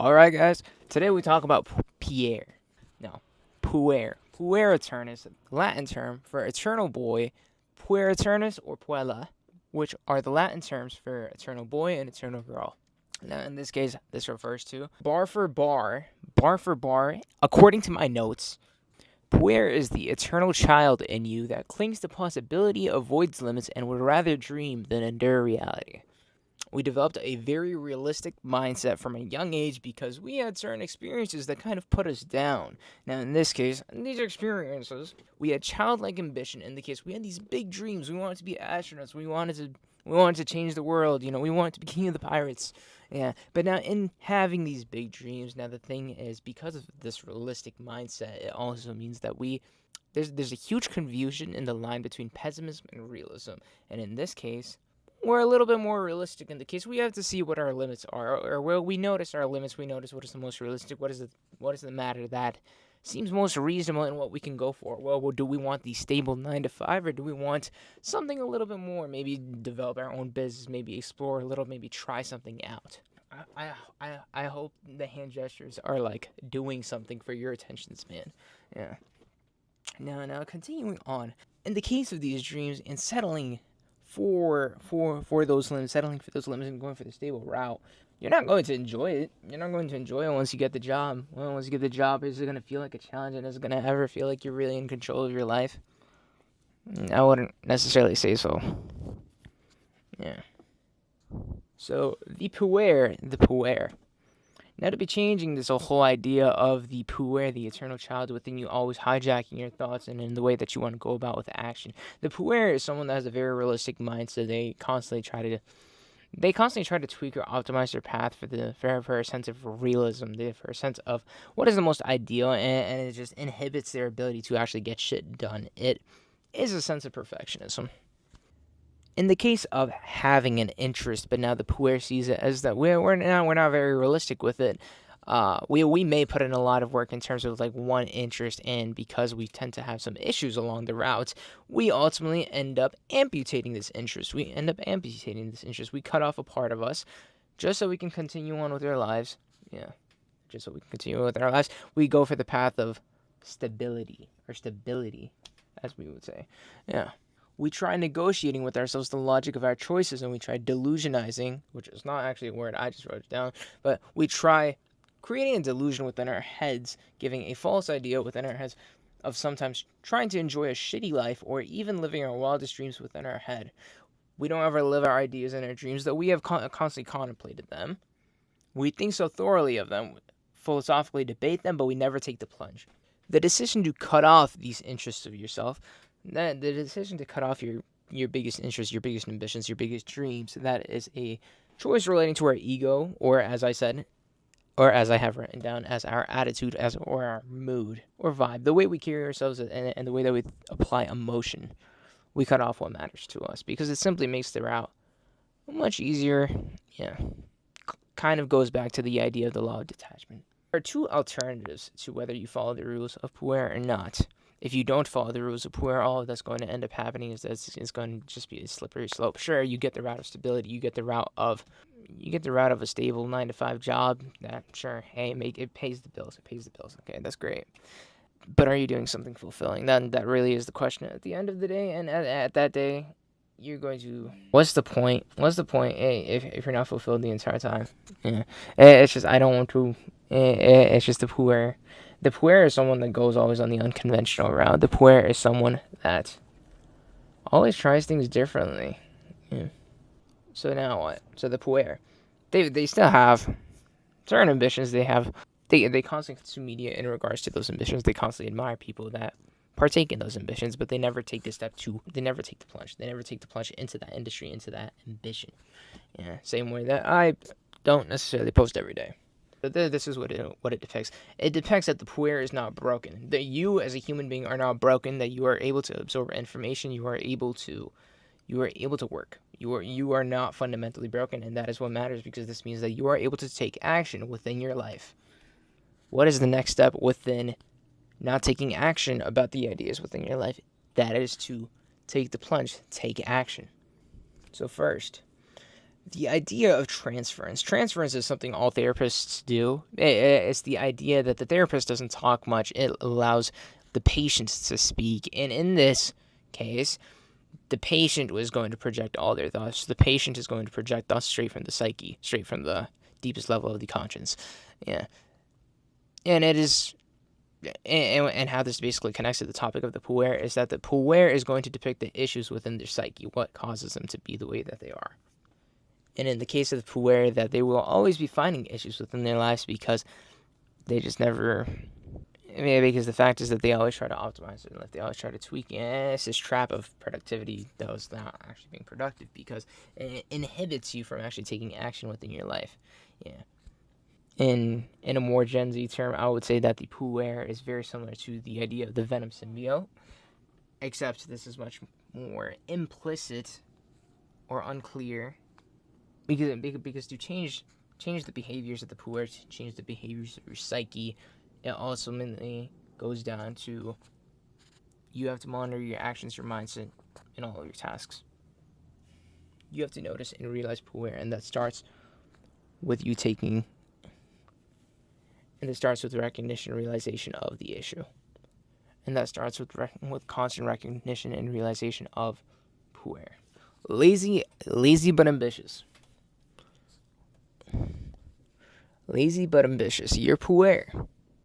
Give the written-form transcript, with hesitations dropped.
Alright, guys, today we talk about Pierre. No, Puer. Puer Eternus, Latin term for eternal boy, Puer Eternus or Puella, which are the Latin terms for eternal boy and eternal girl. Now, in this case, this refers to bar for bar. According to my notes, Puer is the eternal child in you that clings to possibility, avoids limits, and would rather dream than endure reality. We developed a very realistic mindset from a young age because we had certain experiences that kind of put us down. Now, in this case, these experiences, we had childlike ambition. In the case, we had these big dreams. We wanted to be astronauts. We wanted to change the world. We wanted to be king of the pirates. Yeah, but now in having these big dreams, now the thing is, because of this realistic mindset, it also means that there's a huge confusion in the line between pessimism and realism. And in this case, we're a little bit more realistic in the case. We have to see what our limits are, or where we notice our limits. We notice what is the most realistic. What is the matter that seems most reasonable and what we can go for. Well, do we want the stable 9 to 5, or do we want something a little bit more? Maybe develop our own business. Maybe explore a little. Maybe try something out. I hope the hand gestures are like doing something for your attention span. Yeah. Now continuing on. In the case of these dreams and settling for those limits, settling for those limits and going for the stable route, you're not going to enjoy it. You're not going to enjoy it once you get the job. Well, once you get the job, is it going to feel like a challenge, and is it going to ever feel like you're really in control of your life? I wouldn't necessarily say so. Yeah. So the puer. Now, to be changing this whole idea of the puer, the eternal child within you, always hijacking your thoughts and in the way that you want to go about with action. The puer is someone that has a very realistic mindset. They constantly try to tweak or optimize their path for a sense of realism, for a sense of what is the most ideal, and it just inhibits their ability to actually get shit done. It is a sense of perfectionism. In the case of having an interest, but now the puer sees it as that we're not very realistic with it. We may put in a lot of work in terms of like one interest, and because we tend to have some issues along the route, we ultimately end up amputating this interest. We cut off a part of us just so we can continue on with our lives. Yeah, just so we can continue with our lives. We go for the path of stability, as we would say. Yeah. We try negotiating with ourselves the logic of our choices, and we try delusionizing, which is not actually a word, I just wrote it down, but we try creating a delusion within our heads, giving a false idea within our heads of sometimes trying to enjoy a shitty life or even living our wildest dreams within our head. We don't ever live our ideas and our dreams, though we have constantly contemplated them. We think so thoroughly of them, philosophically debate them, but we never take the plunge. The decision to cut off these interests of yourself, the decision to cut off your biggest interests, your biggest ambitions, your biggest dreams, that is a choice relating to our ego, or as I said, or as I have written down, as our attitude, or our mood or vibe, the way we carry ourselves, and the way that we apply emotion. We cut off what matters to us because it simply makes the route much easier. Yeah, kind of goes back to the idea of the law of detachment. There are two alternatives to whether you follow the rules of puer or not. If you don't follow the rules of puer, all that's going to end up happening is that it's going to just be a slippery slope. Sure, you get the route of stability, you get the route of a stable 9 to 5 job. That sure, hey, it pays the bills. It pays the bills. Okay, that's great. But are you doing something fulfilling? That really is the question at the end of the day. And at that day, you're going to. What's the point? What's the point? Hey, if you're not fulfilled the entire time, yeah. It's just I don't want to. It's just the puer. The puer is someone that goes always on the unconventional route. The puer is someone that always tries things differently. Yeah. So now what? So the puer, they still have certain ambitions. They constantly consume media in regards to those ambitions. They constantly admire people that partake in those ambitions, but they never take the step to. They never take the plunge. They never take the plunge into that industry, into that ambition. Yeah. Same way that I don't necessarily post every day. But this is what it depicts. It depicts that the puer is not broken. That you, as a human being, are not broken. That you are able to absorb information. You are able to work. You are not fundamentally broken, and that is what matters, because this means that you are able to take action within your life. What is the next step within not taking action about the ideas within your life? That is to take the plunge, take action. So first, the idea of transference. Transference is something all therapists do. It's the idea that the therapist doesn't talk much. It allows the patient to speak. And in this case, the patient was going to project all their thoughts. The patient is going to project thoughts straight from the psyche, straight from the deepest level of the conscience. Yeah. And it is, and how this basically connects to the topic of the puer is that the puer is going to depict the issues within their psyche, what causes them to be the way that they are. And in the case of the puer, that they will always be finding issues within their lives because they just never. Because the fact is that they always try to optimize it, like they always try to tweak it. And it's this trap of productivity that was not actually being productive because it inhibits you from actually taking action within your life. Yeah. In a more Gen Z term, I would say that the puer is very similar to the idea of the venom symbiote, except this is much more implicit or unclear. Because to change the behaviors of the puer, to change the behaviors of your psyche, it ultimately goes down to you have to monitor your actions, your mindset, and all of your tasks. You have to notice and realize puer, and that starts with you taking, and it starts with recognition and realization of the issue. And that starts with constant recognition and realization of puer. Lazy but ambitious. Lazy but ambitious. You're puer.